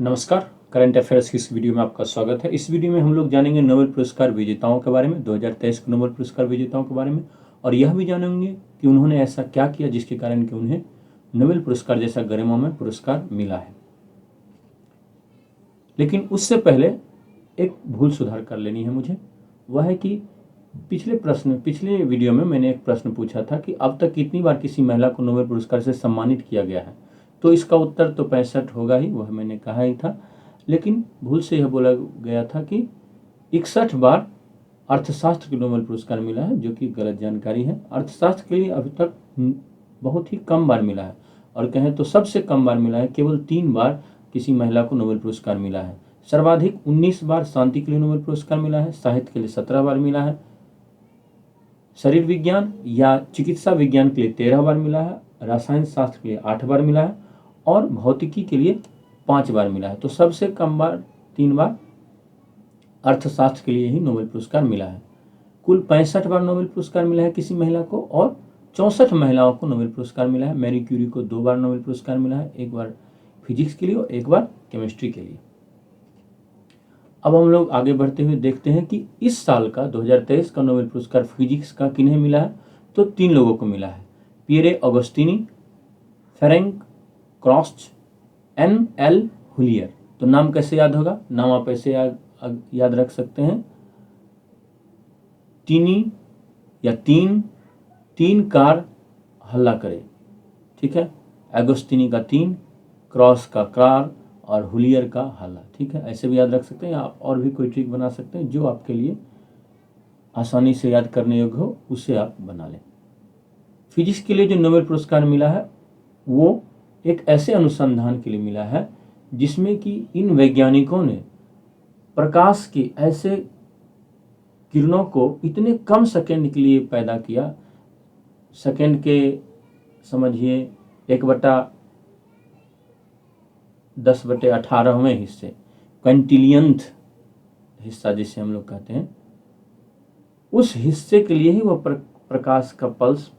नमस्कार। Current affairs की इस वीडियो में आपका स्वागत है। इस वीडियो में हम लोग जानेंगे नोबेल पुरस्कार विजेताओं के बारे में, 2023 के नोबेल पुरस्कार विजेताओं के बारे में, और यह भी जानेंगे कि उन्होंने ऐसा क्या किया जिसके कारण कि उन्हें नोबेल पुरस्कार जैसा गरिमामय पुरस्कार मिला है। लेकिन उससे पहले एक भूल सुधार कर लेनी है मुझे। वह है कि पिछले वीडियो में मैंने एक प्रश्न पूछा था कि अब तक कितनी बार किसी महिला को नोबेल पुरस्कार से सम्मानित किया गया है। तो इसका उत्तर तो 65 होगा ही, वह मैंने कहा ही था। लेकिन भूल से यह बोला गया था कि 61 बार अर्थशास्त्र के नोबेल पुरस्कार मिला है, जो कि गलत जानकारी है। अर्थशास्त्र के लिए अभी तक बहुत ही कम बार मिला है, और कहें तो सबसे कम बार मिला है। केवल 3 बार किसी महिला को नोबेल पुरस्कार मिला है। सर्वाधिक 19 बार शांति के लिए नोबेल पुरस्कार मिला है। साहित्य के लिए 17 बार मिला है। शरीर विज्ञान या चिकित्सा विज्ञान के लिए 13 बार मिला है। रसायन शास्त्र के लिए 8 बार मिला है, और भौतिकी के लिए 5 बार मिला है। तो सबसे कम बार 3 बार अर्थशास्त्र के लिए ही नोबेल पुरस्कार मिला है। कुल 65 बार नोबेल पुरस्कार मिला है किसी महिला को, और 64 महिलाओं को नोबेल पुरस्कार मिला है। मैरी क्यूरी को 2 बार नोबेल पुरस्कार मिला है, 1 बार फिजिक्स के लिए और 1 बार केमिस्ट्री के लिए। अब हम लोग आगे बढ़ते हुए देखते हैं कि इस साल का 2023 का नोबेल पुरस्कार फिजिक्स का किन्हें मिला है। तो 3 लोगों को मिला है, पियरे ऑगस्टिनी, फेरेंक क्रॉस्ट, NL हुलियर। तो नाम कैसे याद होगा? नाम आप ऐसे याद रख सकते हैं, टीनी या तीन कार हल्ला करे। ठीक है, एगोस्टिनी का 3, क्रॉस का कार, और हुलियर का हल्ला। ठीक है, ऐसे भी याद रख सकते हैं। आप और भी कोई ट्रिक बना सकते हैं जो आपके लिए आसानी से याद करने योग्य हो, उसे आप बना लें। फिजिक्स के लिए जो नोबेल पुरस्कार मिला है वो एक ऐसे अनुसंधान के लिए मिला है जिसमें कि इन वैज्ञानिकों ने प्रकाश की ऐसे किरणों को इतने कम सेकंड के लिए पैदा किया। सेकंड के समझिए 1/10/18वें हिस्से, क्विंटिलियंथ हिस्सा जिसे हम लोग कहते हैं, उस हिस्से के लिए ही वह प्रकाश का पल्स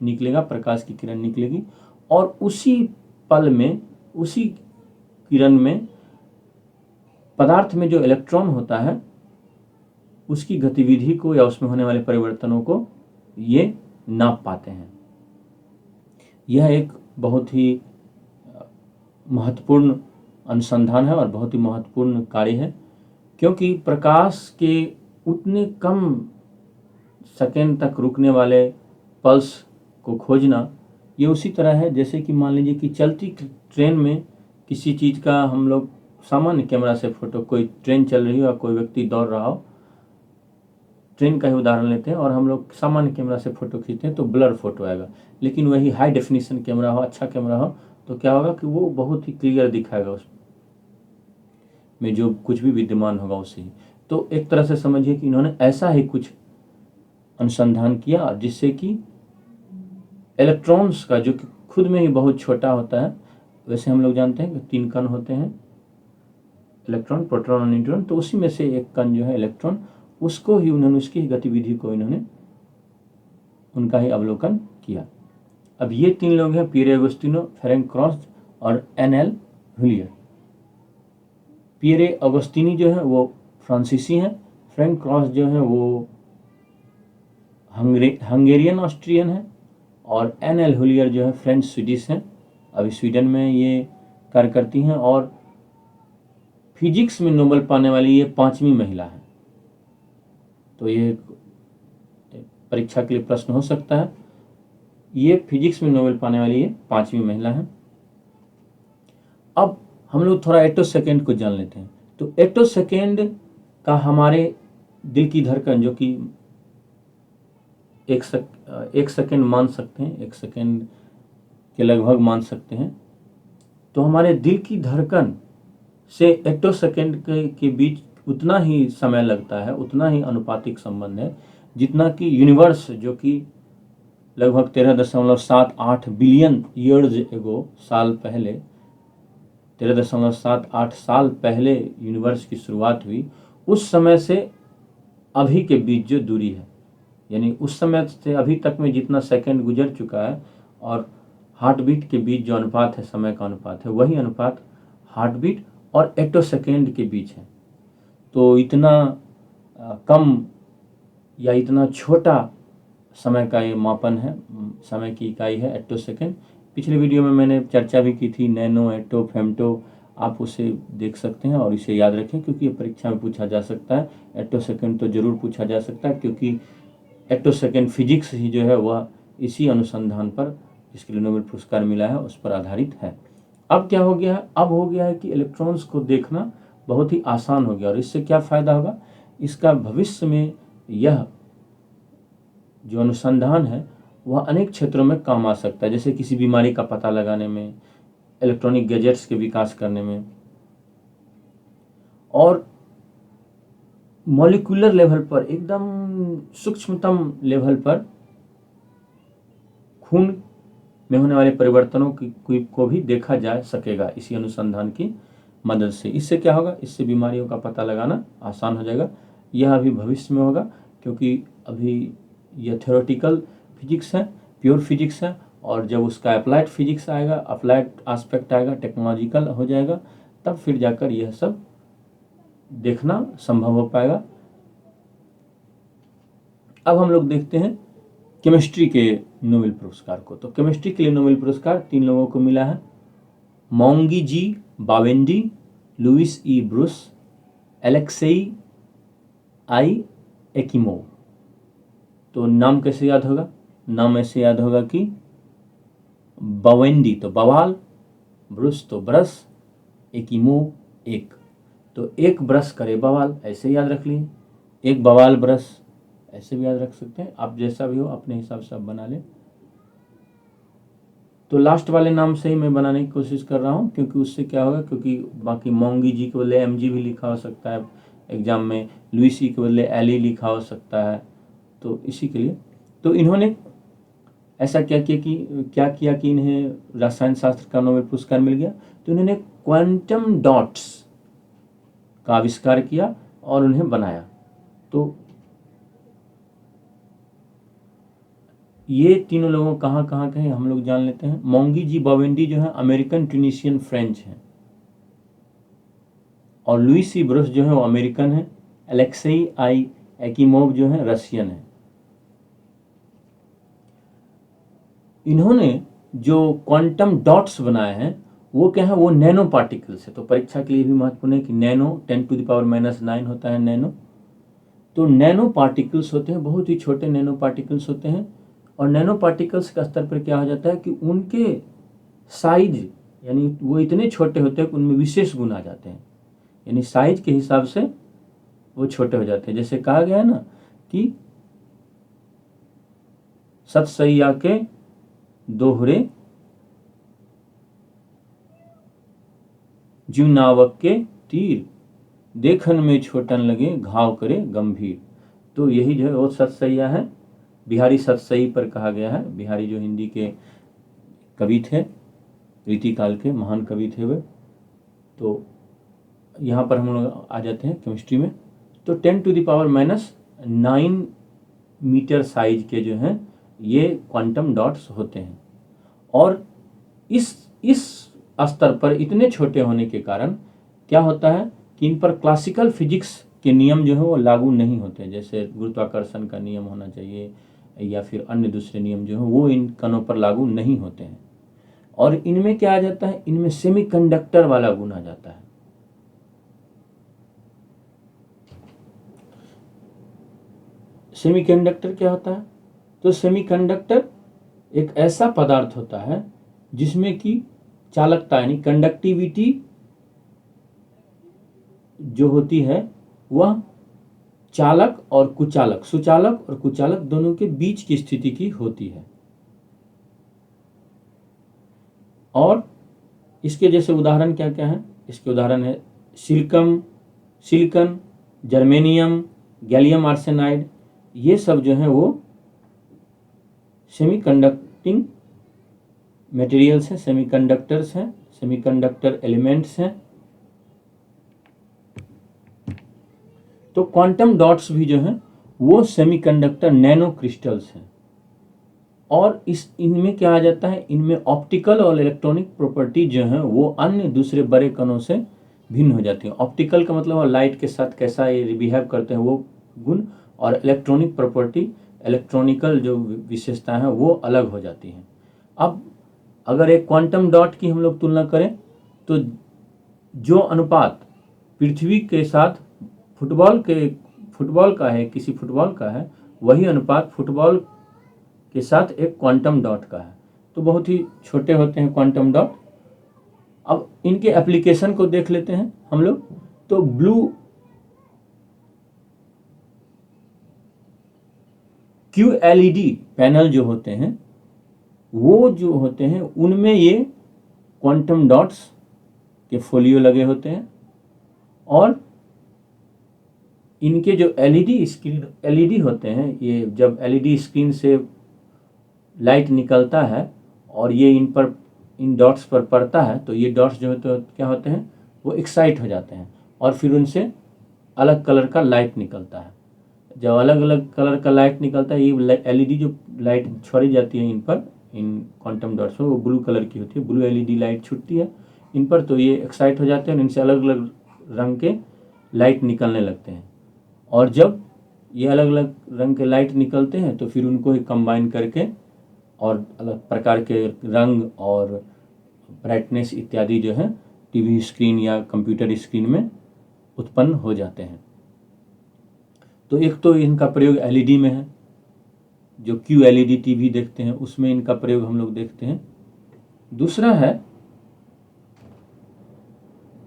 निकलेगा, प्रकाश की किरण निकलेगी, और उसी पल में, उसी किरण में पदार्थ में जो इलेक्ट्रॉन होता है उसकी गतिविधि को या उसमें होने वाले परिवर्तनों को ये नाप पाते हैं। यह एक बहुत ही महत्वपूर्ण अनुसंधान है और बहुत ही महत्वपूर्ण कार्य है, क्योंकि प्रकाश के उतने कम सेकेंड तक रुकने वाले पल्स को खोजना ये उसी तरह है जैसे कि मान लीजिए कि चलती ट्रेन में किसी चीज़ का हम लोग सामान्य कैमरा से फोटो, कोई ट्रेन चल रही हो या कोई व्यक्ति दौड़ रहा हो, ट्रेन का ही उदाहरण लेते हैं, और हम लोग सामान्य कैमरा से फोटो खींचते हैं तो ब्लर फोटो आएगा। लेकिन वही हाई डेफिनेशन कैमरा हो, अच्छा कैमरा हो, तो क्या होगा कि वो बहुत ही क्लियर दिखाएगा, उसमें जो कुछ भी विद्यमान होगा उसे ही। तो एक तरह से समझिए कि इन्होंने ऐसा ही कुछ अनुसंधान किया जिससे कि इलेक्ट्रॉन्स का, जो कि खुद में ही बहुत छोटा होता है, वैसे हम लोग जानते हैं कि 3 कण होते हैं, इलेक्ट्रॉन, प्रोटॉन और न्यूट्रॉन, तो उसी में से एक कण जो है इलेक्ट्रॉन, उसको ही उन्होंने, उसकी गतिविधि को इन्होंने उनका ही अवलोकन किया। अब ये 3 लोग हैं, पियरे ऑगस्टिनो, फेरेंक क्रॉस और NL हुलियर। पियरे ऑगस्टिनी जो है वो फ्रांसीसी हैं, फ्रेंक क्रॉस जो है वो हंगेरियन ऑस्ट्रियन है, और NL हुलियर जो है फ्रेंच स्वीडिश हैं। अभी स्वीडन में ये कार्य करती हैं, और फिजिक्स में नोबेल पाने वाली ये 5वीं महिला है। तो ये परीक्षा के लिए प्रश्न हो सकता है, ये फिजिक्स में नोबेल पाने वाली ये 5वीं महिला है। अब हम लोग थोड़ा एटो सेकेंड को जान लेते हैं। तो एटो सेकेंड का हमारे दिल की धड़कन, जो कि एक सेकेंड मान सकते हैं, 1 सेकेंड के लगभग मान सकते हैं, तो हमारे दिल की धड़कन से एटो सेकेंड के बीच उतना ही समय लगता है, उतना ही अनुपातिक संबंध है जितना कि यूनिवर्स, जो कि लगभग 13.78 बिलियन ईयर्स एगो, साल पहले, 13.78 साल पहले यूनिवर्स की शुरुआत हुई, उस समय से अभी के बीच जो दूरी है, यानी उस समय से अभी तक में जितना सेकंड गुजर चुका है, और हार्ट बीट के बीच जो अनुपात है, समय का अनुपात है, वही अनुपात हार्ट बीट और एटोसेकेंड के बीच है। तो इतना कम या इतना छोटा समय का ये मापन है, समय की इकाई है एटोसेकेंड। पिछले वीडियो में मैंने चर्चा भी की थी नैनो, एटो, फेम्टो, आप उसे देख सकते हैं और इसे याद रखें क्योंकि ये परीक्षा में पूछा जा सकता है। एटोसेकेंड तो जरूर पूछा जा सकता है क्योंकि एटोसेकेंड फिजिक्स ही जो है वह इसी अनुसंधान पर, जिसके लिए नोबेल पुरस्कार मिला है, उस पर आधारित है। अब क्या हो गया है, अब हो गया है कि इलेक्ट्रॉन्स को देखना बहुत ही आसान हो गया और इससे क्या फ़ायदा होगा, इसका भविष्य में यह जो अनुसंधान है वह अनेक क्षेत्रों में काम आ सकता है, जैसे किसी बीमारी का पता लगाने में, इलेक्ट्रॉनिक गैजेट्स के विकास करने में, और मॉलिक्यूलर लेवल पर, एकदम सूक्ष्मतम लेवल पर खून में होने वाले परिवर्तनों को भी देखा जा सकेगा इसी अनुसंधान की मदद से। इससे क्या होगा, इससे बीमारियों का पता लगाना आसान हो जाएगा। यह अभी भविष्य में होगा क्योंकि अभी यह थ्योरेटिकल फिजिक्स है, प्योर फिजिक्स है, और जब उसका अप्लाइड फिजिक्स आएगा, अप्लाइड एस्पेक्ट आएगा, टेक्नोलॉजिकल हो जाएगा, तब फिर जाकर यह सब देखना संभव हो पाएगा। अब हम लोग देखते हैं केमिस्ट्री के नोबेल पुरस्कार को। तो केमिस्ट्री के लिए नोबेल पुरस्कार 3 लोगों को मिला है, मोंगी जी बावेंडी, लुइस ई ब्रूस, एलेक्सेई आई एकिमोव। तो नाम कैसे याद होगा, नाम ऐसे याद होगा कि बावेंडी तो बवाल, ब्रूस तो ब्रश, एकिमोव एक। तो एक ब्रश करे बवाल, ऐसे याद रख लिए, एक बवाल ब्रश, ऐसे भी याद रख सकते हैं। आप जैसा भी हो अपने हिसाब से आप बना लें। तो लास्ट वाले नाम से ही मैं बनाने की कोशिश कर रहा हूँ क्योंकि उससे क्या होगा, क्योंकि बाकी मोंगी जी के बदले एम जी भी लिखा हो सकता है एग्जाम में, लुइस ई के बदले एली लिखा हो सकता है, तो इसी के लिए। तो इन्होंने ऐसा क्या किया कि इन्हें रसायन शास्त्र का नोबेल पुरस्कार मिल गया। तो इन्होंने क्वांटम डॉट्स का आविष्कार किया और उन्हें बनाया। तो ये तीनों लोगों कहाँ कहाँ के हैं हम लोग जान लेते हैं। मोंगी जी बावेंडी जो है अमेरिकन ट्यूनिशियन फ्रेंच हैं, और लुइस ई ब्रूस जो है वो अमेरिकन है, एलेक्सेई आई एकिमोव जो है रशियन है। इन्होंने जो क्वांटम डॉट्स बनाए हैं वो क्या है, वो नैनो पार्टिकल्स है। तो परीक्षा के लिए भी महत्वपूर्ण है कि नैनो 10⁻⁹ होता है नैनो। तो नैनो पार्टिकल्स होते हैं, बहुत ही छोटे नैनो पार्टिकल्स होते हैं, और नैनो पार्टिकल्स का स्तर पर क्या हो जाता है कि उनके साइज, यानी वो इतने छोटे होते हैं कि उनमें विशेष गुण आ जाते हैं, यानी साइज के हिसाब से वो छोटे हो जाते हैं। जैसे कहा गया है ना कि सतसैया के दोहरे जीव नावक के तीर, देखन में छोटन लगे घाव करे गंभीर। तो यही जो है वो सतसैया है, बिहारी सतसई पर कहा गया है। बिहारी जो हिंदी के कवि थे, रीतिकाल के महान कवि थे वे। तो यहाँ पर हम लोग आ जाते हैं केमिस्ट्री में। तो 10⁻⁹ मीटर साइज के जो हैं ये क्वांटम डॉट्स होते हैं, और इस स्तर पर इतने छोटे होने के कारण क्या होता है कि इन पर क्लासिकल फिजिक्स के नियम जो है वो लागू नहीं होते, जैसे गुरुत्वाकर्षण का नियम होना चाहिए या फिर अन्य दूसरे नियम जो हैं वो इन कणों पर लागू नहीं होते हैं। और इनमें क्या आ जाता है, इनमें सेमीकंडक्टर वाला गुण आ जाता है। सेमीकंडक्टर क्या होता है, तो सेमीकंडक्टर एक ऐसा पदार्थ होता है जिसमें कि चालकता यानी कंडक्टिविटी जो होती है वह चालक और कुचालक, सुचालक और कुचालक दोनों के बीच की स्थिति की होती है। और इसके जैसे उदाहरण क्या क्या है, इसके उदाहरण है सिलिकन, जर्मेनियम, गैलियम आर्सेनाइड, ये सब जो है वो सेमीकंडक्टिंग मटेरियल्स हैं, सेमीकंडक्टर्स हैं, सेमीकंडक्टर एलिमेंट्स हैं। तो क्वांटम डॉट्स भी जो हैं वो सेमीकंडक्टर नैनो क्रिस्टल्स हैं, और इनमें क्या आ जाता है, इनमें ऑप्टिकल और इलेक्ट्रॉनिक प्रॉपर्टी जो है वो अन्य दूसरे बड़े कणों से भिन्न हो जाती हैं। ऑप्टिकल का मतलब लाइट के साथ कैसा ये बिहेव करते हैं वो गुण, और इलेक्ट्रॉनिक प्रॉपर्टी, इलेक्ट्रॉनिकल जो विशेषताएं हैं वो अलग हो जाती हैं। अब अगर एक क्वांटम डॉट की हम लोग तुलना करें तो जो अनुपात पृथ्वी के साथ फुटबॉल का है, किसी फुटबॉल का है, वही अनुपात फुटबॉल के साथ एक क्वांटम डॉट का है। तो बहुत ही छोटे होते हैं क्वांटम डॉट। अब इनके एप्लीकेशन को देख लेते हैं हम लोग। तो ब्लू QLED पैनल जो होते हैं वो जो होते हैं उनमें ये क्वांटम डॉट्स के फोलियो लगे होते हैं, और इनके जो LED होते हैं, ये जब LED स्क्रीन से लाइट निकलता है और ये इन डॉट्स पर पड़ता है तो ये डॉट्स जो होते हैं क्या होते हैं, वो एक्साइट हो जाते हैं और फिर उनसे अलग कलर का लाइट निकलता है। जब अलग अलग कलर का लाइट निकलता है, ये LED जो लाइट छोड़ी जाती है इन क्वांटम डॉट्स में, वो ब्लू कलर की होती है। ब्लू LED लाइट छूटती है इन पर, तो ये एक्साइट हो जाते हैं और इनसे अलग अलग रंग के लाइट निकलने लगते हैं। और जब ये अलग अलग रंग के लाइट निकलते हैं तो फिर उनको ही कंबाइन करके और अलग प्रकार के रंग और ब्राइटनेस इत्यादि जो है टीवी स्क्रीन या कंप्यूटर स्क्रीन में उत्पन्न हो जाते हैं। तो एक तो इनका प्रयोग LED में है, जो QLED टीवी देखते हैं उसमें इनका प्रयोग हम लोग देखते हैं।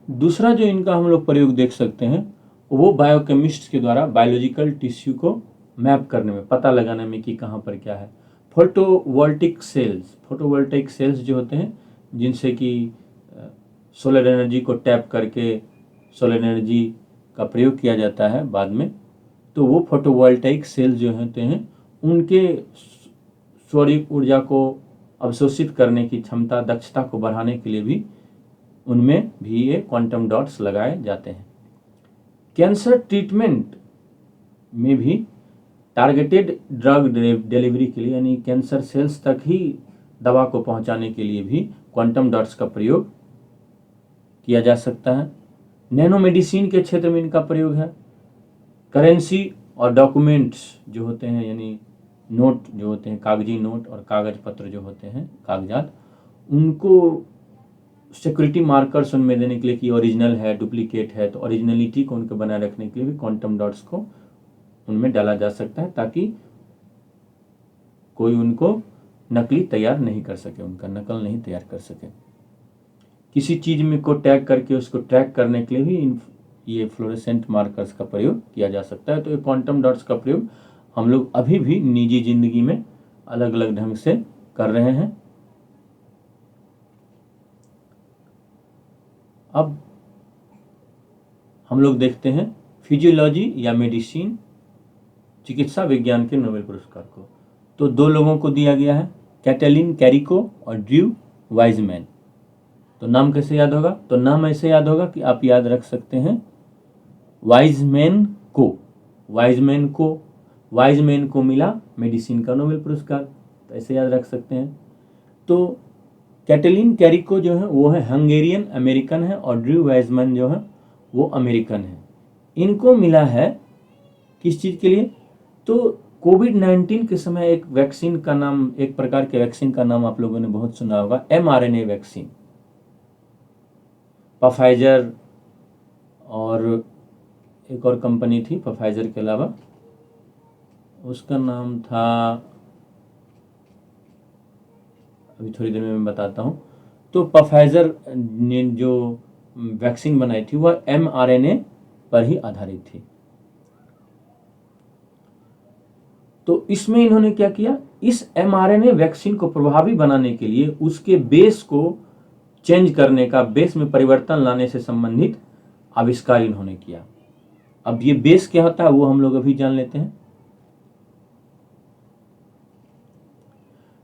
दूसरा जो इनका हम लोग प्रयोग देख सकते हैं वो बायोकेमिस्ट के द्वारा बायोलॉजिकल टिश्यू को मैप करने में, पता लगाने में कि कहाँ पर क्या है। फोटोवोल्टिक सेल्स जो होते हैं जिनसे कि सोलर एनर्जी को टैप करके सोलर एनर्जी का प्रयोग किया जाता है बाद में, तो वो फोटोवोल्टाइक सेल्स जो होते हैं उनके सौर ऊर्जा को अवशोषित करने की क्षमता, दक्षता को बढ़ाने के लिए भी उनमें भी ये क्वांटम डॉट्स लगाए जाते हैं। कैंसर ट्रीटमेंट में भी टारगेटेड ड्रग डिलीवरी के लिए, यानी कैंसर सेल्स तक ही दवा को पहुंचाने के लिए भी क्वांटम डॉट्स का प्रयोग किया जा सकता है। नैनो मेडिसिन के क्षेत्र में इनका प्रयोग है। करेंसी और डॉक्यूमेंट्स जो होते हैं, यानी नोट जो होते हैं, कागजी नोट और कागज पत्र जो होते हैं, कागजात, उनको सिक्योरिटी मार्कर्स उनमें देने के लिए कि ओरिजिनल है, डुप्लीकेट है, तो ओरिजिनलिटी को उनको बनाए रखने के लिए भी क्वांटम डॉट्स को उनमें डाला जा सकता है ताकि कोई उनको नकली तैयार नहीं कर सके, उनका नकल नहीं तैयार कर सके। किसी चीज में को टैग करके उसको ट्रैक करने के लिए भी ये फ्लोरेसेंट मार्कर्स का प्रयोग किया जा सकता है। तो ये क्वांटम डॉट्स का प्रयोग हम लोग अभी भी निजी जिंदगी में अलग अलग ढंग से कर रहे हैं। अब हम लोग देखते हैं फिजियोलॉजी या मेडिसिन, चिकित्सा विज्ञान के नोबेल पुरस्कार को। तो दो लोगों को दिया गया है, कैटलिन कैरिको और ड्रू वाइजमैन। तो नाम कैसे याद होगा? तो नाम ऐसे याद होगा कि आप याद रख सकते हैं वाइजमैन को मिला मेडिसिन का नोबेल पुरस्कार, तो ऐसे याद रख सकते हैं। तो कैटलिन कैरिको जो है वो है हंगेरियन अमेरिकन है और ड्रू वाइजमैन जो है वो अमेरिकन है। इनको मिला है किस चीज़ के लिए? तो कोविड-19 के समय एक प्रकार के वैक्सीन का नाम आप लोगों ने बहुत सुना होगा, mRNA वैक्सीन। फाइजर और एक और कंपनी थी फाइजर के अलावा, उसका नाम था, अभी थोड़ी देर में मैं बताता हूँ। तो फाइजर ने जो वैक्सीन बनाई थी वह mRNA पर ही आधारित थी। तो इसमें इन्होंने क्या किया, इस mRNA वैक्सीन को प्रभावी बनाने के लिए उसके बेस को चेंज करने का, बेस में परिवर्तन लाने से संबंधित आविष्कार इन्होंने किया। अब ये बेस क्या होता है वो हम लोग अभी जान लेते हैं।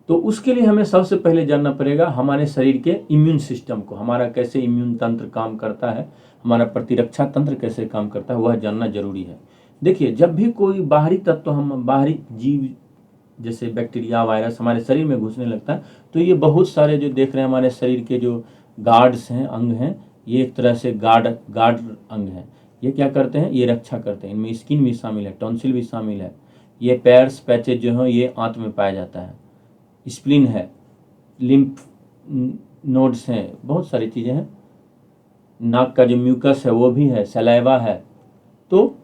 तो उसके लिए हमें सबसे पहले जानना पड़ेगा हमारे शरीर के इम्यून सिस्टम को, हमारा कैसे इम्यून तंत्र काम करता है, हमारा प्रतिरक्षा तंत्र कैसे काम करता है, वह जानना जरूरी है। देखिए, जब भी कोई बाहरी तत्व, हम बाहरी जीव जैसे बैक्टीरिया, वायरस हमारे शरीर में घुसने लगता है, तो ये बहुत सारे जो देख रहे हैं हमारे शरीर के जो गार्ड्स हैं, अंग हैं, ये एक तरह से गार्ड गार्ड अंग है। ये क्या करते हैं, ये रक्षा करते हैं। इनमें स्किन भी शामिल है, टॉन्सिल भी शामिल है। ये पैर्स पैचेज जो है ये आंत में पाया जाता है। स्प्लीन है, लिम्फ नोड्स हैं, बहुत सारी चीज़ें हैं। नाक का जो म्यूकस है वो भी है, सलाइवा है। तो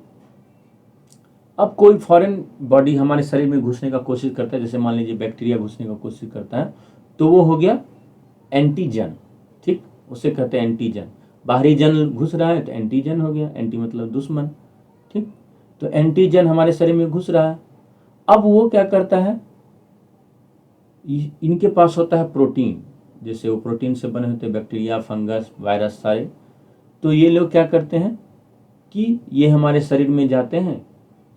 अब कोई फॉरेन बॉडी हमारे शरीर में घुसने का कोशिश करता है, जैसे मान लीजिए बैक्टीरिया घुसने का कोशिश करता है, तो वो हो गया एंटीजन। ठीक, उसे कहते हैं एंटीजन। बाहरी जन घुस रहा है तो एंटीजन हो गया, एंटी मतलब दुश्मन। ठीक, तो एंटीजन हमारे शरीर में घुस रहा है। अब वो क्या करता है, इनके पास होता है प्रोटीन, जैसे वो प्रोटीन से बने होते हैं बैक्टीरिया, फंगस, वायरस सारे। तो ये लोग क्या करते हैं कि ये हमारे शरीर में जाते हैं।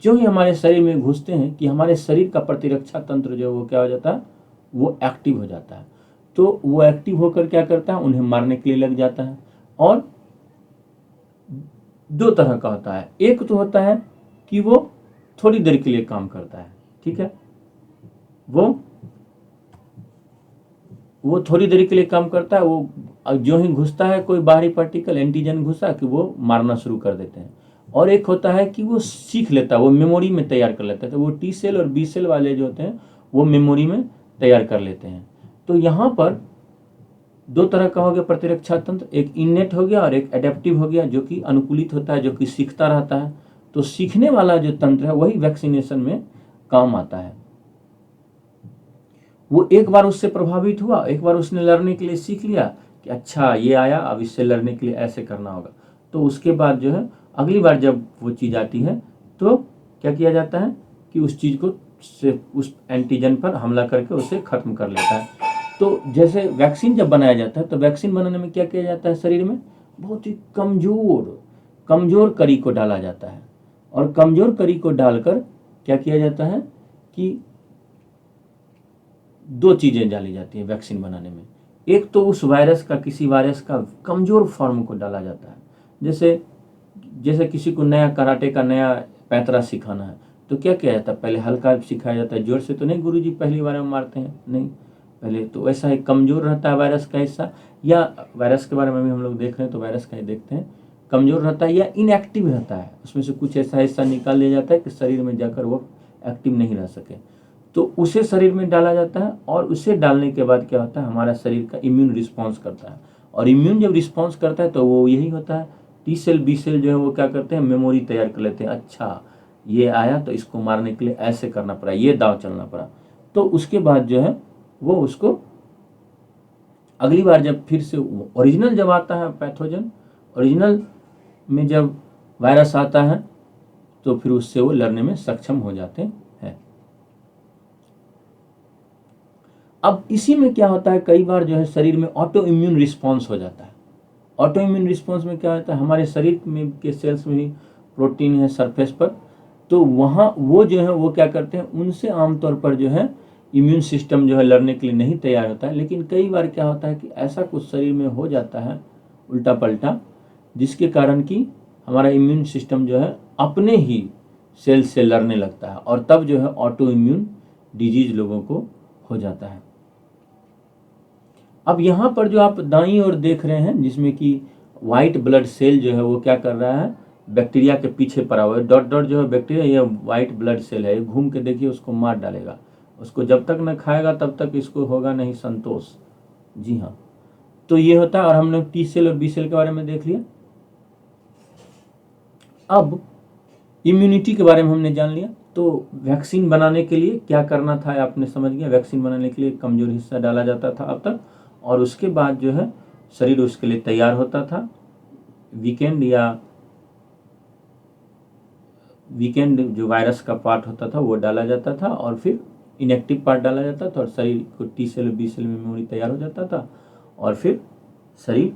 जो ही हमारे शरीर में घुसते हैं कि हमारे शरीर का प्रतिरक्षा तंत्र जो है वो क्या हो जाता है, वो एक्टिव हो जाता है। तो वो एक्टिव होकर क्या करता है, उन्हें मारने के लिए लग जाता है। और दो तरह का होता है, एक तो होता है कि वो थोड़ी देर के लिए काम करता है। ठीक है, वो थोड़ी देर के लिए काम करता है। वो जो ही घुसता है कोई बाहरी पार्टिकल, एंटीजन घुसा कि वो मारना शुरू कर देते हैं। और एक होता है कि वो सीख लेता है, वो मेमोरी में तैयार कर लेता है। तो वो टी सेल और बी सेल वाले जो होते हैं वो मेमोरी में तैयार कर लेते हैं। तो यहाँ पर दो तरह का हो गया प्रतिरक्षा तंत्र, एक इननेट हो गया और एक एडेप्टिव हो गया, जो कि अनुकूलित होता है, जो कि सीखता रहता है। तो सीखने वाला जो तंत्र है वही वैक्सीनेशन में काम आता है। वो एक बार उससे प्रभावित हुआ, एक बार उसने लड़ने के लिए सीख लिया कि अच्छा ये आया, अब इससे लड़ने के लिए ऐसे करना होगा। तो उसके बाद जो है अगली बार जब वो चीज़ आती है तो क्या किया जाता है कि उस चीज़ को से उस एंटीजन पर हमला करके उसे खत्म कर लेता है। तो जैसे वैक्सीन जब बनाया जाता है तो वैक्सीन बनाने में क्या किया जाता है, शरीर में बहुत ही कमज़ोर कड़ी को डाला जाता है। और कमज़ोर कड़ी को डालकर क्या किया जाता है कि दो चीज़ें डाली जाती हैं वैक्सीन बनाने में। एक तो उस वायरस का, किसी वायरस का कमज़ोर फॉर्म को डाला जाता है। जैसे किसी को नया कराटे का नया पैंतरा सिखाना है तो क्या किया जाता है, पहले हल्का सिखाया जाता है, जोर से तो नहीं गुरुजी पहली बार में मारते हैं, नहीं, पहले तो ऐसा ही कमज़ोर रहता है वायरस का हिस्सा। या वायरस के बारे में भी हम लोग देख रहे हैं तो वायरस का ही देखते हैं, कमज़ोर रहता है या इनएक्टिव रहता है, उसमें से कुछ ऐसा हिस्सा निकाल लिया जाता है कि शरीर में जाकर वो एक्टिव नहीं रह सके। तो उसे शरीर में डाला जाता है और उसे डालने के बाद क्या होता है, हमारा शरीर का इम्यून रिस्पॉन्स करता है। और इम्यून जब रिस्पॉन्स करता है तो वो यही होता है, टी सेल बी सेल जो है वो क्या करते हैं, मेमोरी तैयार कर लेते हैं। अच्छा ये आया तो इसको मारने के लिए ऐसे करना पड़ा, ये दाव चलना पड़ा। तो उसके बाद जो है वो उसको अगली बार जब फिर से ओरिजिनल जब आता है पैथोजन, ओरिजिनल में जब वायरस आता है तो फिर उससे वो लड़ने में सक्षम हो जाते हैं। अब इसी में क्या होता है, कई बार जो है शरीर में ऑटो इम्यून रिस्पॉन्स हो जाता है। ऑटो इम्यून रिस्पॉन्स में क्या होता है, हमारे शरीर में के सेल्स में ही प्रोटीन है सरफेस पर, तो वहाँ वो जो है वो क्या करते हैं, उनसे आमतौर पर जो है इम्यून सिस्टम जो है लड़ने के लिए नहीं तैयार होता है। लेकिन कई बार क्या होता है कि ऐसा कुछ शरीर में हो जाता है उल्टा पल्टा, जिसके कारण कि हमारा इम्यून सिस्टम जो है अपने ही सेल से लड़ने लगता है और तब जो है ऑटो इम्यून डिजीज लोगों को हो जाता है। अब यहाँ पर जो आप दाईं ओर देख रहे हैं जिसमें कि वाइट ब्लड सेल जो है वो क्या कर रहा है, बैक्टीरिया के पीछे पड़ा हुआ है। डॉट डॉट जो है बैक्टीरिया, ये वाइट ब्लड सेल है, घूम के देखिए उसको मार डालेगा। उसको जब तक न खाएगा तब तक इसको होगा नहीं संतोष। जी हाँ, तो ये होता है। और हमने टी सेल और बी सेल के बारे में देख लिया। अब इम्यूनिटी के बारे में हमने जान लिया। तो वैक्सीन बनाने के लिए क्या करना था आपने समझ गया। वैक्सीन बनाने के लिए कमजोर हिस्सा डाला जाता था अब तक, और उसके बाद जो है शरीर उसके लिए तैयार होता था। वीकेंड जो वायरस का पार्ट होता था वो डाला जाता था और फिर इनएक्टिव पार्ट डाला जाता था और शरीर को टी सेल और बी सेल में मेमोरी तैयार हो जाता था और फिर शरीर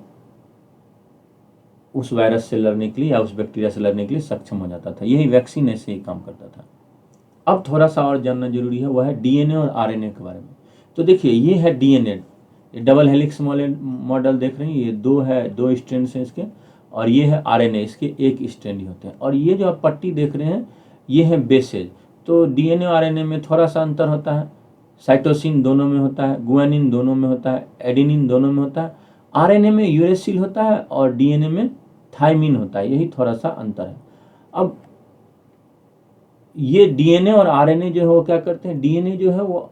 उस वायरस से लड़ने के लिए या उस बैक्टीरिया से लड़ने के लिए सक्षम हो जाता था। यही वैक्सीन ऐसे ही काम करता था। अब थोड़ा सा और जानना जरूरी है, वह है डीएनए और आरएनए के बारे में। तो देखिए ये है डीएनए, ये डबल हेलिक्स मॉडल देख रहे हैं, ये दो स्ट्रैंड हैं इसके, और ये है आरएनए, इसके एक स्ट्रैंड ही होते हैं। और ये जो आप पट्टी देख रहे हैं ये है बेसेज। तो डीएनए और आरएनए में थोड़ा सा अंतर होता है, साइटोसिन दोनों में होता है, गुआनिन दोनों में होता है, एडेनिन दोनों में होता है। आरएनए में यूरेसिल होता है और डीएनए में थाइमिन होता है, यही थोड़ा सा अंतर है। अब ये डीएनए और आरएनए जो है वो क्या करते हैं, डीएनए जो है वो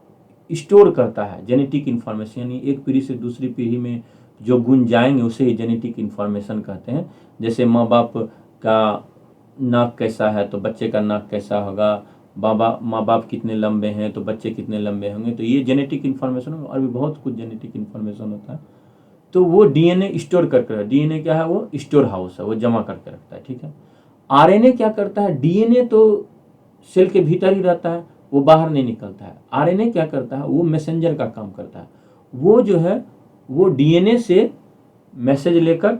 स्टोर करता है जेनेटिक इन्फॉर्मेशन, यानी एक पीढ़ी से दूसरी पीढ़ी में जो गुण जाएंगे उसे ही जेनेटिक इन्फॉर्मेशन कहते हैं। जैसे माँ बाप का नाक कैसा है तो बच्चे का नाक कैसा होगा, माँ बाप कितने लंबे हैं तो बच्चे कितने लंबे होंगे, तो ये जेनेटिक इन्फॉर्मेशन, और भी बहुत कुछ जेनेटिक इन्फॉर्मेशन होता है। तो वो डीएनए स्टोर करके, डीएनए क्या है, वो स्टोर हाउस है, वो जमा करके रखता है, ठीक है। आरएनए क्या करता है, डीएनए तो सेल के भीतर ही रहता है, वो बाहर नहीं निकलता है। आरएनए क्या करता है, वो मैसेंजर का काम करता है। वो जो है वो डीएनए से मैसेज लेकर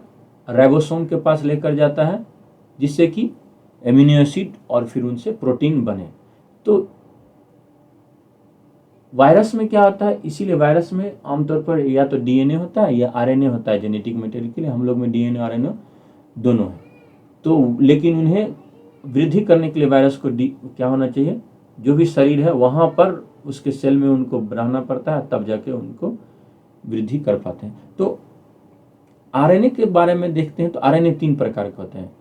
राइबोसोम के पास लेकर जाता है, जिससे कि एमिनो एसिड और फिर उनसे प्रोटीन बने। तो वायरस में क्या होता है, इसीलिए वायरस में आमतौर पर या तो डीएनए होता है या आरएनए होता है जेनेटिक मटेरियल के लिए। हम लोग में डीएनए आरएनए दोनों है। तो लेकिन उन्हें वृद्धि करने के लिए वायरस को क्या होना चाहिए, जो भी शरीर है वहाँ पर उसके सेल में उनको रहना पड़ता है, तब जाके उनको वृद्धि कर पाते हैं। तो आरएनए के बारे में देखते हैं तो आरएनए 3 प्रकार के होते हैं,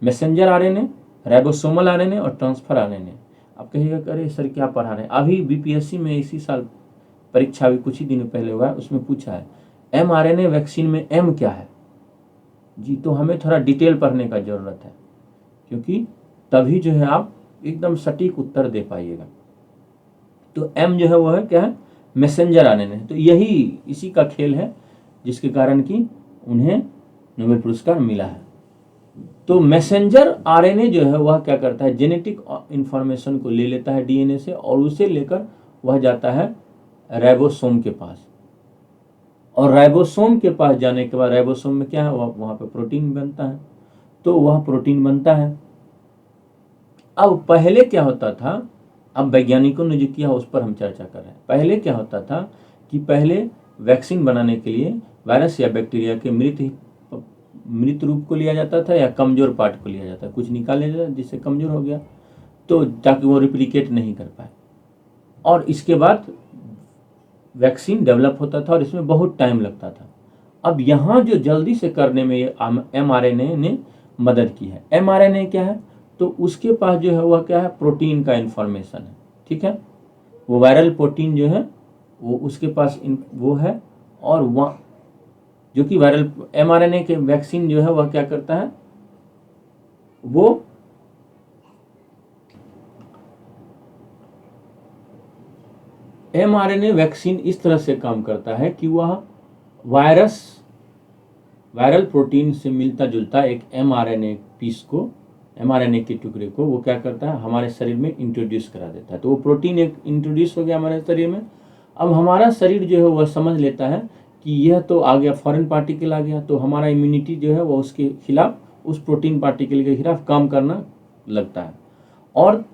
मैसेंजर आरएनए, राइबोसोमल आरएनए और ट्रांसफर आरएनए। आप कहिएगा अरे सर क्या पढ़ा रहे हैं, अभी बीपीएससी में इसी साल परीक्षा भी कुछ ही दिन पहले हुआ है, उसमें पूछा है mRNA वैक्सीन में M क्या है जी। तो हमें थोड़ा डिटेल पढ़ने का जरूरत है, क्योंकि तभी जो है आप एकदम सटीक उत्तर दे पाइएगा। तो M जो है वो है क्या है, मैसेंजर आरएनए। तो यही इसी का खेल है जिसके कारण कि उन्हें नोबेल पुरस्कार मिला है। तो मैसेंजर आरएनए जो है वह क्या करता है, जेनेटिक इंफॉर्मेशन को ले लेता है डीएनए से और उसे लेकर वह जाता है राइबोसोम के पास, और राइबोसोम के पास जाने के बाद राइबोसोम में क्या है, वहाँ पे प्रोटीन बनता है। तो वह प्रोटीन बनता है। अब पहले क्या होता था, अब वैज्ञानिकों ने जो किया उस पर हम चर्चा कर रहे हैं। पहले क्या होता था कि पहले वैक्सीन बनाने के लिए वायरस या बैक्टीरिया के मृत रूप को लिया जाता था या कमजोर पार्ट को लिया जाता, कुछ निकाल लिया जाता जिससे कमजोर हो गया, तो ताकि वो रिप्लिकेट नहीं कर पाए, और इसके बाद वैक्सीन डेवलप होता था और इसमें बहुत टाइम लगता था। अब यहाँ जो जल्दी से करने में ये mRNA ने मदद की है। mRNA क्या है, तो उसके पास जो है वह क्या है, प्रोटीन का इंफॉर्मेशन है, ठीक है। वो वायरल प्रोटीन जो है वो उसके पास वो है, और वह जो कि वायरल mRNA के वैक्सीन जो है वह क्या करता है, वो mRNA वैक्सीन इस तरह से काम करता है कि वह वायरल प्रोटीन से मिलता जुलता एक mRNA पीस को, mRNA के टुकड़े को वो क्या करता है, हमारे शरीर में इंट्रोड्यूस करा देता है। तो वो प्रोटीन एक इंट्रोड्यूस हो गया हमारे शरीर में। अब हमारा शरीर जो है वह समझ लेता है कि यह तो आ गया, फॉरेन पार्टिकल आ गया, तो हमारा इम्यूनिटी जो है वह उसके खिलाफ, उस प्रोटीन पार्टिकल के खिलाफ काम करना लगता है। और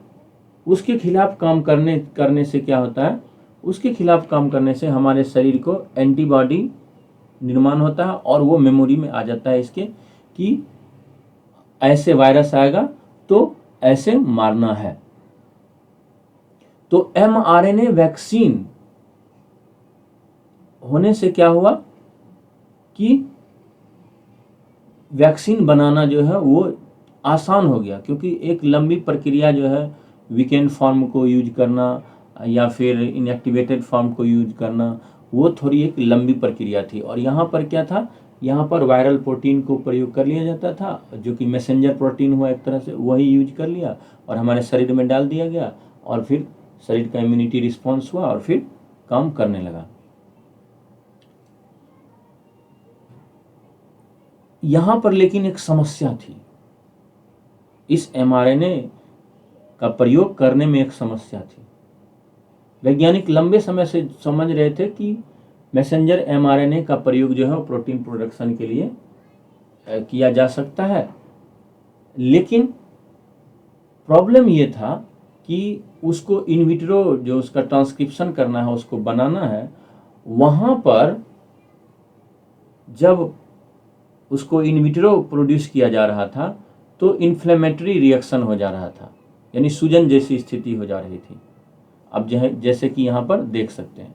उसके खिलाफ काम करने से क्या होता है, उसके खिलाफ काम करने से हमारे शरीर को एंटीबॉडी निर्माण होता है, और वो मेमोरी में आ जाता है इसके कि ऐसे वायरस आएगा तो ऐसे मारना है। तो mRNA वैक्सीन होने से क्या हुआ कि वैक्सीन बनाना जो है वो आसान हो गया, क्योंकि एक लंबी प्रक्रिया जो है वीकेंड फॉर्म को यूज करना या फिर इनएक्टिवेटेड फॉर्म को यूज करना, वो थोड़ी एक लंबी प्रक्रिया थी। और यहाँ पर क्या था, यहाँ पर वायरल प्रोटीन को प्रयोग कर लिया जाता था, जो कि मैसेंजर प्रोटीन हुआ एक तरह से, वही यूज कर लिया और हमारे शरीर में डाल दिया गया, और फिर शरीर का इम्यूनिटी रिस्पॉन्स हुआ और फिर काम करने लगा। यहाँ पर लेकिन एक समस्या थी, इस mRNA का प्रयोग करने में एक समस्या थी। वैज्ञानिक लंबे समय से समझ रहे थे कि मैसेंजर mRNA का प्रयोग जो है वो प्रोटीन प्रोडक्शन के लिए किया जा सकता है, लेकिन प्रॉब्लम ये था कि उसको इन विट्रो जो उसका ट्रांसक्रिप्शन करना है, उसको बनाना है, वहाँ पर जब उसको इन विट्रो प्रोड्यूस किया जा रहा था तो इन्फ्लेमेटरी रिएक्शन हो जा रहा था, यानी सूजन जैसी स्थिति हो जा रही थी। अब जैसे कि यहाँ पर देख सकते हैं,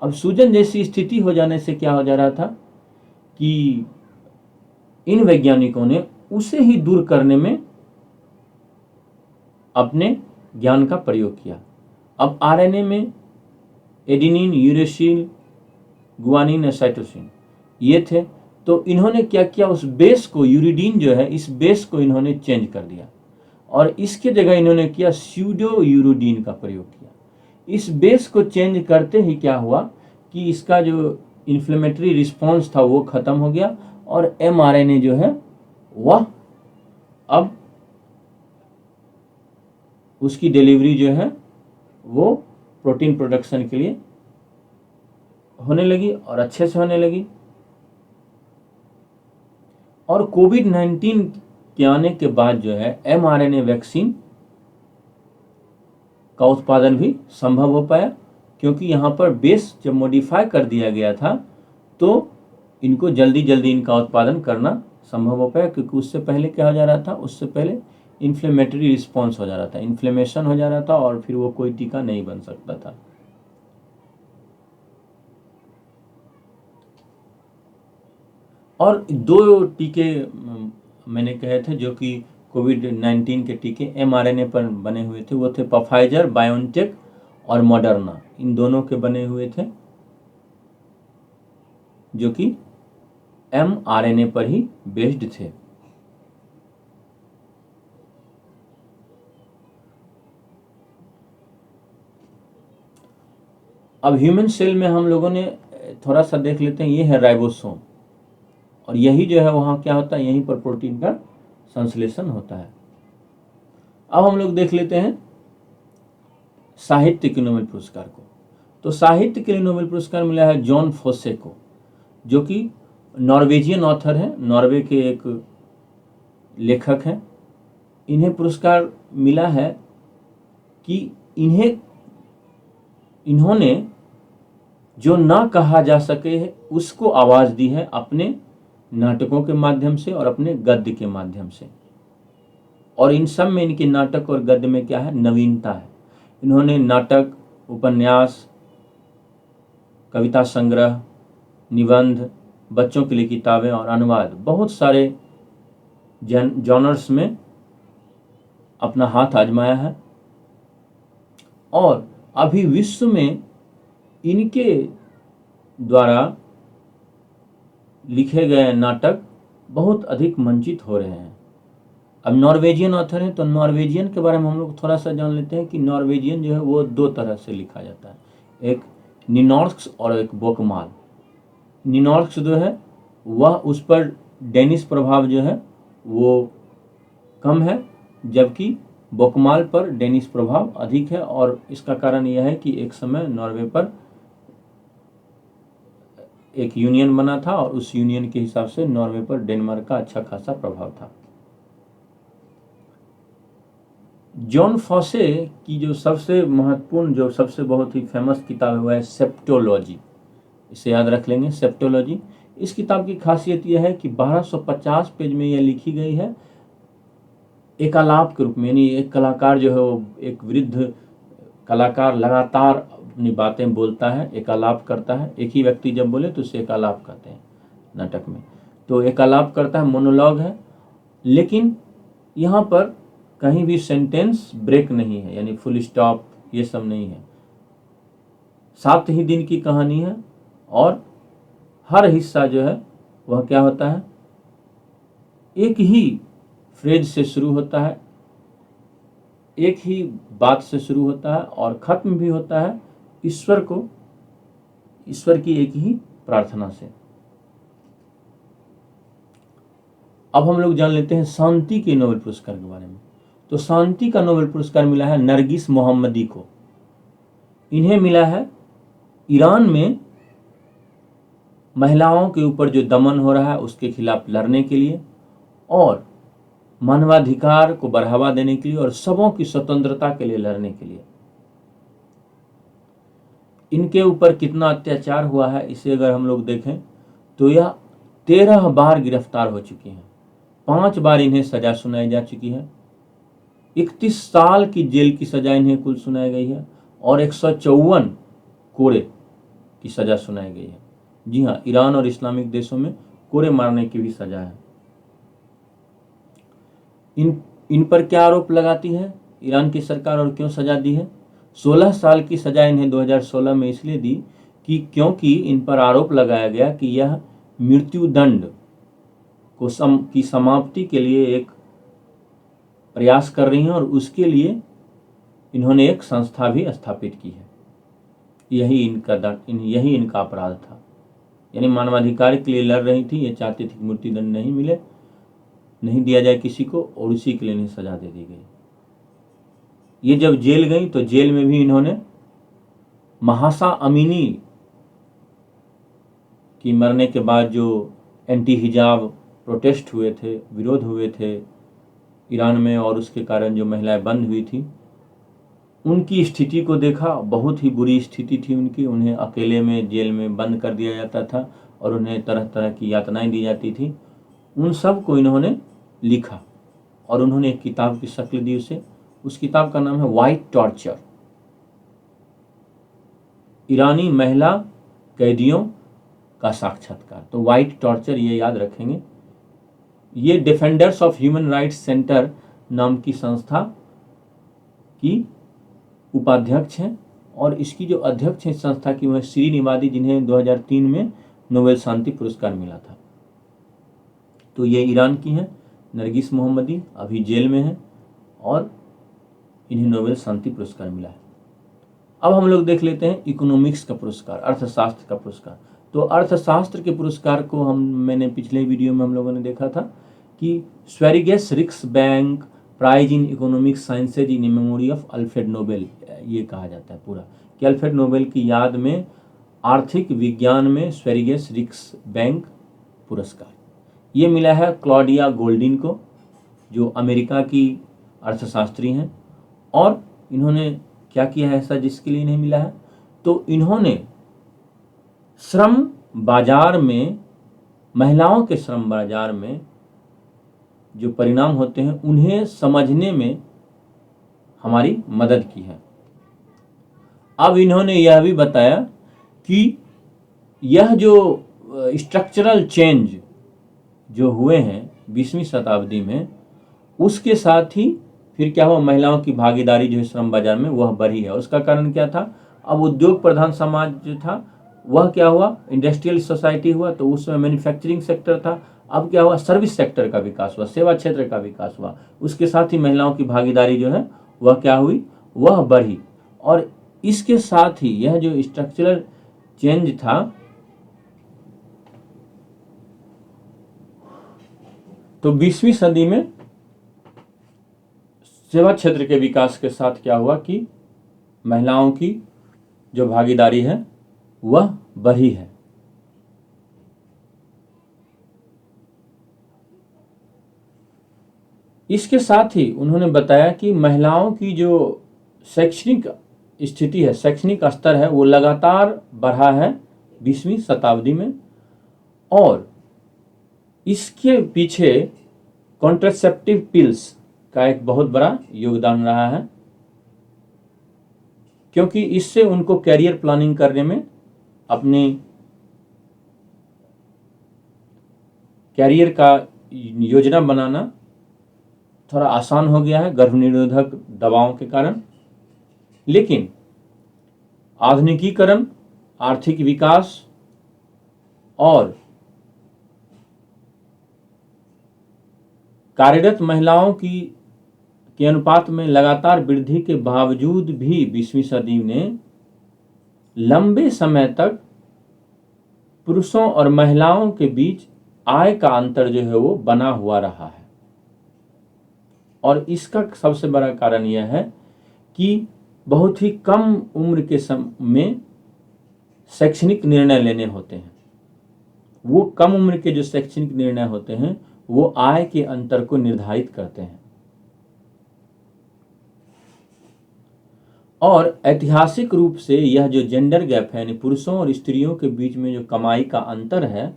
अब सूजन जैसी स्थिति हो जाने से क्या हो जा रहा था कि इन वैज्ञानिकों ने उसे ही दूर करने में अपने ज्ञान का प्रयोग किया। अब आरएनए में एडेनिन, यूरेसिल, गुआनिन, साइटोसिन ये थे, तो इन्होंने क्या किया, उस बेस को, यूरिडीन जो है, इस बेस को इन्होंने चेंज कर दिया और इसके जगह इन्होंने किया स्यूडो यूरिडीन का प्रयोग किया। इस बेस को चेंज करते ही क्या हुआ कि इसका जो इन्फ्लेमेटरी रिस्पॉन्स था वो खत्म हो गया और एमआरएनए जो है वह अब उसकी डिलीवरी जो है वो प्रोटीन प्रोडक्शन के लिए होने लगी और अच्छे से होने लगी। और कोविड-19 के आने के बाद जो है एमआरएनए वैक्सीन का उत्पादन भी संभव हो पाया, क्योंकि यहाँ पर बेस जब मॉडिफाई कर दिया गया था तो इनको जल्दी जल्दी इनका उत्पादन करना संभव हो पाया, क्योंकि उससे पहले क्या हो जा रहा था, उससे पहले इन्फ्लेमेटरी रिस्पॉन्स हो जा रहा था, इन्फ्लेमेशन हो जा रहा था और फिर वो कोई टीका नहीं बन सकता था। और दो टीके मैंने कहे थे जो कि कोविड-19 के टीके एमआरएनए पर बने हुए थे, वो थे फाइजर, बायोनटेक और मॉडर्ना, इन दोनों के बने हुए थे जो कि एमआरएनए पर ही बेस्ड थे। अब ह्यूमन सेल में हम लोगों ने थोड़ा सा देख लेते हैं, ये है राइबोसोम और यही जो है वहाँ क्या होता है, यहीं पर प्रोटीन का संश्लेषण होता है। अब हम लोग देख लेते हैं साहित्य के नोबेल पुरस्कार को। तो साहित्य के लिए नोबेल पुरस्कार मिला है जॉन फोसे को, जो कि नॉर्वेजियन ऑथर हैं, नॉर्वे के एक लेखक हैं। इन्हें पुरस्कार मिला है कि इन्होंने जो ना कहा जा सके है उसको आवाज़ दी है अपने नाटकों के माध्यम से और अपने गद्य के माध्यम से। और इन सब में, इनके नाटक और गद्य में क्या है, नवीनता है। इन्होंने नाटक, उपन्यास, कविता संग्रह, निबंध, बच्चों के लिए किताबें और अनुवाद, बहुत सारे जॉनर्स में अपना हाथ आजमाया है। और अभी विश्व में इनके द्वारा लिखे गए नाटक बहुत अधिक मंचित हो रहे हैं। अब नॉर्वेजियन ऑथर हैं, तो नॉर्वेजियन के बारे में हम लोग थोड़ा सा जान लेते हैं कि नॉर्वेजियन जो है वो दो तरह से लिखा जाता है, एक निनॉर्स्क और एक बोकमाल। निनॉर्स्क जो है वह, उस पर डेनिश प्रभाव जो है वो कम है, जबकि बोकमाल पर डेनिश प्रभाव अधिक है। और इसका कारण यह है कि एक समय नॉर्वे पर एक यूनियन बना था और उस यूनियन के हिसाब से नॉर्वे पर डेनमार्क का अच्छा खासा प्रभाव था। जॉन फॉसे की जो सबसे महत्वपूर्ण, जो सबसे बहुत ही फेमस किताब है वह है सेप्टोलॉजी। इसे याद रख लेंगे, सेप्टोलॉजी। इस किताब की खासियत यह है कि 1250 पेज में यह लिखी गई है एक आलाप के रूप में, यानी एक कलाकार जो है वो, एक वृद्ध कलाकार लगातार अपनी बातें बोलता है, एक आलाप करता है। एक ही व्यक्ति जब बोले तो उसे एक आलाप कहते हैं नाटक में। तो एक आलाप करता है, मोनोलॉग है, लेकिन यहाँ पर कहीं भी सेंटेंस ब्रेक नहीं है, यानी फुल स्टॉप ये सब नहीं है। 7 ही दिन की कहानी है और हर हिस्सा जो है वह क्या होता है, एक ही फ्रेज से शुरू होता है, एक ही बात से शुरू होता है और खत्म भी होता है ईश्वर की एक ही प्रार्थना से। अब हम लोग जान लेते हैं शांति के नोबेल पुरस्कार के बारे में। तो शांति का नोबेल पुरस्कार मिला है नरगिस मोहम्मदी को। इन्हें मिला है ईरान में महिलाओं के ऊपर जो दमन हो रहा है उसके खिलाफ लड़ने के लिए और मानवाधिकार को बढ़ावा देने के लिए और सबों की स्वतंत्रता के लिए लड़ने के लिए। इनके ऊपर कितना अत्याचार हुआ है इसे अगर हम लोग देखें तो यह 13 बार गिरफ्तार हो चुकी हैं, 5 बार इन्हें सजा सुनाई जा चुकी है, 31 साल की जेल की सजा इन्हें कुल सुनाई गई है और 154 कोड़े की सजा सुनाई गई है। जी हाँ, ईरान और इस्लामिक देशों में कोड़े मारने की भी सजा है। इन पर क्या आरोप लगाती है ईरान की सरकार और क्यों सजा दी है? 16 साल की सजा इन्हें 2016 में इसलिए दी कि क्योंकि इन पर आरोप लगाया गया कि यह मृत्युदंड की समाप्ति के लिए एक प्रयास कर रही हैं और उसके लिए इन्होंने एक संस्था भी स्थापित की है। यही इनका अपराध था। यानी मानवाधिकार के लिए लड़ रही थी, ये चाहती थी कि मृत्युदंड नहीं दिया जाए किसी को, और उसी के लिए इन्हें सजा दे दी गई। ये जब जेल गई तो जेल में भी इन्होंने महासा अमीनी की मरने के बाद जो एंटी हिजाब प्रोटेस्ट हुए थे, विरोध हुए थे ईरान में, और उसके कारण जो महिलाएं बंद हुई थी, उनकी स्थिति को देखा। बहुत ही बुरी स्थिति थी उनकी। उन्हें अकेले में जेल में बंद कर दिया जाता था और उन्हें तरह तरह की यातनाएं दी जाती थी। उन सब को इन्होंने लिखा और उन्होंने एक किताब की शक्ल दी उसे। उस किताब का नाम है व्हाइट टॉर्चर, ईरानी महिला कैदियों का साक्षात्कार। तो व्हाइट टॉर्चर ये याद रखेंगे। ये defenders of human rights centre नाम की संस्था की उपाध्यक्ष हैं, और इसकी जो अध्यक्ष हैं इस संस्था की वह शिरीन इबादी, जिन्हें 2003 में नोबेल शांति पुरस्कार मिला था। तो ये ईरान की हैं। नरगिस मोहम्मदी अभी जेल में हैं और इन्हें नोबेल शांति पुरस्कार मिला है। अब हम लोग देख लेते हैं इकोनॉमिक्स का पुरस्कार, अर्थशास्त्र का पुरस्कार। तो अर्थशास्त्र के पुरस्कार को मैंने पिछले वीडियो में हम लोगों ने देखा था कि Sveriges Riksbank Prize in Economic Sciences in Memory of Alfred Nobel, ये कहा जाता है पूरा कि अल्फ्रेड नोबेल की याद में आर्थिक विज्ञान में स्वेरिगेस रिक्स बैंक पुरस्कार ये मिला है क्लॉडिया गोल्डिन को, जो अमेरिका की अर्थशास्त्री हैं। और इन्होंने क्या किया है ऐसा जिसके लिए इन्हें मिला है? तो इन्होंने श्रम बाजार में, महिलाओं के श्रम बाजार में जो परिणाम होते हैं उन्हें समझने में हमारी मदद की है। अब इन्होंने यह भी बताया कि यह जो स्ट्रक्चरल चेंज जो हुए हैं 20वीं शताब्दी में, उसके साथ ही फिर क्या हुआ, महिलाओं की भागीदारी जो है श्रम बाजार में वह बढ़ी है। उसका कारण क्या था? अब उद्योग प्रधान समाज जो था वह क्या हुआ, इंडस्ट्रियल सोसाइटी हुआ, तो उसमें मैन्युफैक्चरिंग सेक्टर था। अब क्या हुआ, सर्विस सेक्टर का विकास हुआ, सेवा क्षेत्र का विकास हुआ। उसके साथ ही महिलाओं की भागीदारी जो है वह क्या हुई, वह बढ़ी। और इसके साथ ही यह जो स्ट्रक्चरल चेंज था, तो 20वीं सदी में सेवा क्षेत्र के विकास के साथ क्या हुआ कि महिलाओं की जो भागीदारी है वह बढ़ी है। इसके साथ ही उन्होंने बताया कि महिलाओं की जो शैक्षणिक स्थिति है, शैक्षणिक स्तर है, वो लगातार बढ़ा है 20वीं शताब्दी में। और इसके पीछे कॉन्ट्रासेप्टिव पिल्स का एक बहुत बड़ा योगदान रहा है, क्योंकि इससे उनको कैरियर प्लानिंग करने में, अपने कैरियर का योजना बनाना थोड़ा आसान हो गया है गर्भनिरोधक दवाओं के कारण। लेकिन आधुनिकीकरण, आर्थिक विकास और कार्यरत महिलाओं के अनुपात में लगातार वृद्धि के बावजूद भी 20वीं सदी ने लंबे समय तक पुरुषों और महिलाओं के बीच आय का अंतर जो है वो बना हुआ रहा है। और इसका सबसे बड़ा कारण यह है कि बहुत ही कम उम्र के में शैक्षणिक निर्णय लेने होते हैं। वो कम उम्र के जो शैक्षणिक निर्णय होते हैं वो आय के अंतर को निर्धारित करते हैं। और ऐतिहासिक रूप से यह जो जेंडर गैप है, यानी पुरुषों और स्त्रियों के बीच में जो कमाई का अंतर है,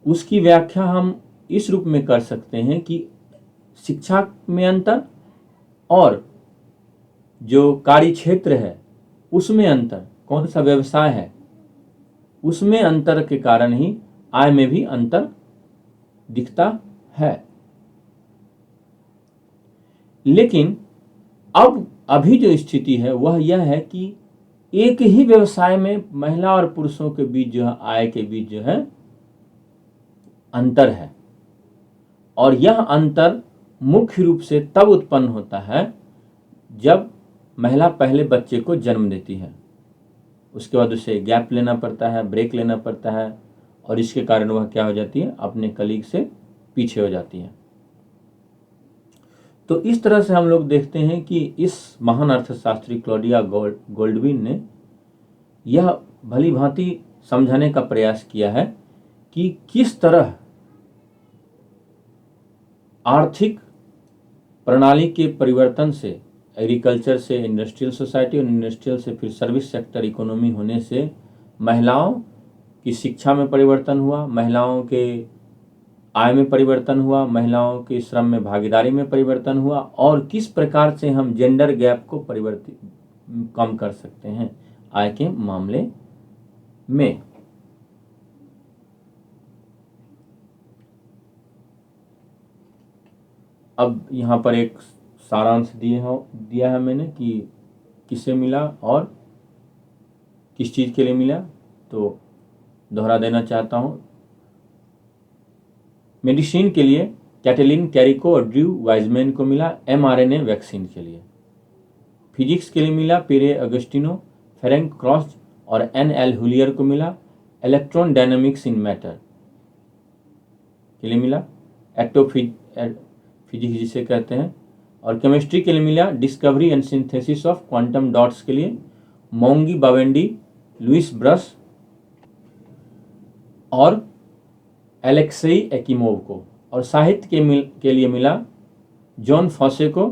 उसकी व्याख्या हम इस रूप में कर सकते हैं कि शिक्षा में अंतर और जो कार्य क्षेत्र है उसमें अंतर, कौन सा व्यवसाय है उसमें अंतर के कारण ही आय में भी अंतर दिखता है। लेकिन अब अभी जो स्थिति है वह यह है कि एक ही व्यवसाय में महिला और पुरुषों के बीच जो है आय के बीच जो है अंतर है, और यह अंतर मुख्य रूप से तब उत्पन्न होता है जब महिला पहले बच्चे को जन्म देती है, उसके बाद उसे गैप लेना पड़ता है, ब्रेक लेना पड़ता है, और इसके कारण वह क्या हो जाती है, अपने कलीग से पीछे हो जाती है। तो इस तरह से हम लोग देखते हैं कि इस महान अर्थशास्त्री क्लॉडिया गोल्डविन ने यह भली भांति समझाने का प्रयास किया है कि किस तरह आर्थिक प्रणाली के परिवर्तन से, एग्रीकल्चर से इंडस्ट्रियल सोसाइटी और इंडस्ट्रियल से फिर सर्विस सेक्टर इकोनॉमी होने से महिलाओं की शिक्षा में परिवर्तन हुआ, महिलाओं के आय में परिवर्तन हुआ, महिलाओं के श्रम में भागीदारी में परिवर्तन हुआ, और किस प्रकार से हम जेंडर गैप को कम कर सकते हैं आय के मामले में। अब यहाँ पर एक सारांश दिया है मैंने कि किसे मिला और किस चीज़ के लिए मिला, तो दोहरा देना चाहता हूँ। मेडिसिन के लिए कैटलिन कैरिको और ड्रू वाइजमैन को मिला mRNA वैक्सीन के लिए। फिजिक्स के लिए मिला पिरे अगस्टिनो, फेरेंक क्रॉस और NL हुलियर को मिला इलेक्ट्रॉन डायनामिक्स इन मैटर के लिए मिला, फिजिक्स जिसे कहते हैं। और केमिस्ट्री के लिए मिला discovery and synthesis of quantum dots के लिए मोंगी बावेंडी, लुइस ब्रस और एलेक्सेई एकिमोव को। और साहित्य के लिए मिला जॉन फॉसे को,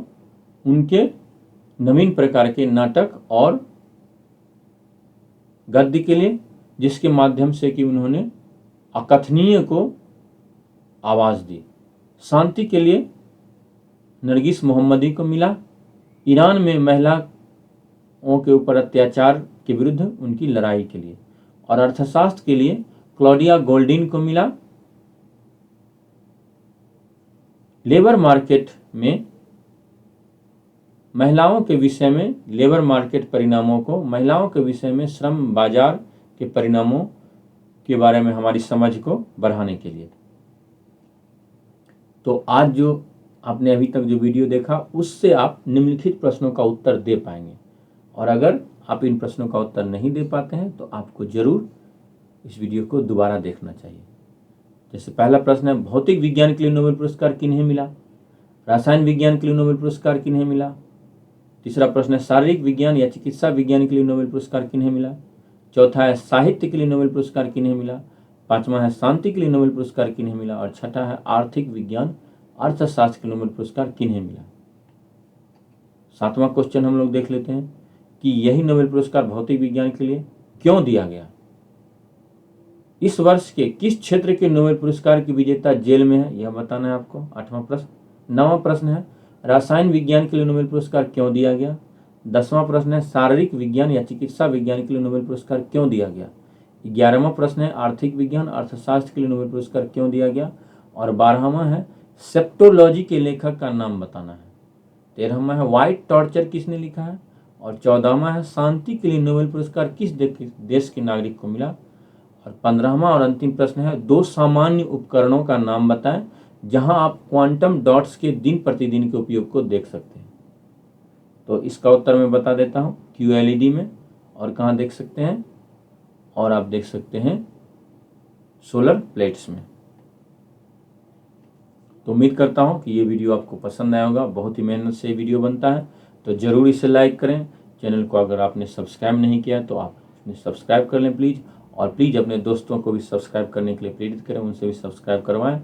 उनके नवीन प्रकार के नाटक और गद्य के लिए, जिसके माध्यम से कि उन्होंने अकथनीय को आवाज़ दी। शांति के लिए नरगिस मोहम्मदी को मिला, ईरान में महिलाओं के ऊपर अत्याचार के विरुद्ध उनकी लड़ाई के लिए। और अर्थशास्त्र के लिए क्लॉडिया गोल्डविन को मिला, लेबर मार्केट में महिलाओं के विषय में, लेबर मार्केट परिणामों को, महिलाओं के विषय में श्रम बाजार के परिणामों के बारे में हमारी समझ को बढ़ाने के लिए। तो आज जो आपने अभी तक जो वीडियो देखा उससे आप निम्नलिखित प्रश्नों का उत्तर दे पाएंगे, और अगर आप इन प्रश्नों का उत्तर नहीं दे पाते हैं तो आपको जरूर इस वीडियो को दोबारा देखना चाहिए। जैसे पहला प्रश्न है, भौतिक विज्ञान के लिए नोबेल पुरस्कार किन्हें मिला? रसायन विज्ञान के लिए नोबेल पुरस्कार किन्हें मिला? तीसरा प्रश्न है, शारीरिक विज्ञान या चिकित्सा विज्ञान के लिए नोबेल पुरस्कार किन्हें मिला? चौथा है, साहित्य के लिए नोबेल पुरस्कार किन्हें मिला? पांचवा है, शांति के लिए नोबेल पुरस्कार किन्हें मिला? और छठा है, आर्थिक विज्ञान अर्थशास्त्र के नोबेल पुरस्कार किन्हें मिला? सातवां क्वेश्चन हम लोग देख लेते हैं कि यही नोबेल पुरस्कार भौतिक विज्ञान के लिए क्यों दिया गया? इस वर्ष के किस क्षेत्र के नोबेल पुरस्कार की विजेता जेल में है, यह बताना है आपको। आठवां प्रश्न। नौवां प्रश्न है, रसायन विज्ञान के लिए नोबेल पुरस्कार क्यों दिया गया? 10वां प्रश्न है, शारीरिक विज्ञान या चिकित्सा विज्ञान के लिए नोबेल पुरस्कार क्यों दिया गया? 11वां प्रश्न है, आर्थिक विज्ञान अर्थशास्त्र के लिए नोबेल पुरस्कार क्यों दिया गया? और 12वां है, सेप्टोलॉजी के लेखक का नाम बताना है। 13वां है, व्हाइट टॉर्चर किसने लिखा है? और 14वां है, शांति के लिए नोबेल पुरस्कार किस देश के नागरिक को मिला? और 15वां और अंतिम प्रश्न है, 2 सामान्य उपकरणों का नाम बताएं जहां आप क्वांटम डॉट्स के दिन प्रतिदिन के उपयोग को देख सकते हैं। तो इसका उत्तर मैं बता देता हूं, QLED में, और कहाँ देख सकते हैं, और आप देख सकते हैं सोलर प्लेट्स में। तो उम्मीद करता हूं कि ये वीडियो आपको पसंद आया होगा। बहुत ही मेहनत से ये वीडियो बनता है, तो ज़रूर इसे लाइक करें। चैनल को अगर आपने सब्सक्राइब नहीं किया तो आप सब्सक्राइब कर लें प्लीज़, और प्लीज़ अपने दोस्तों को भी सब्सक्राइब करने के लिए प्रेरित करें, उनसे भी सब्सक्राइब करवाएं,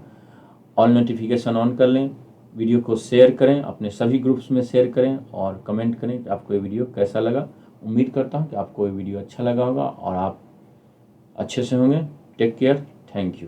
ऑल नोटिफिकेशन ऑन कर लें, वीडियो को शेयर करें, अपने सभी ग्रुप्स में शेयर करें, और कमेंट करें कि आपको ये वीडियो कैसा लगा। उम्मीद करता हूँ कि आपको ये वीडियो अच्छा लगा होगा और आप अच्छे से होंगे। Take care, thank you.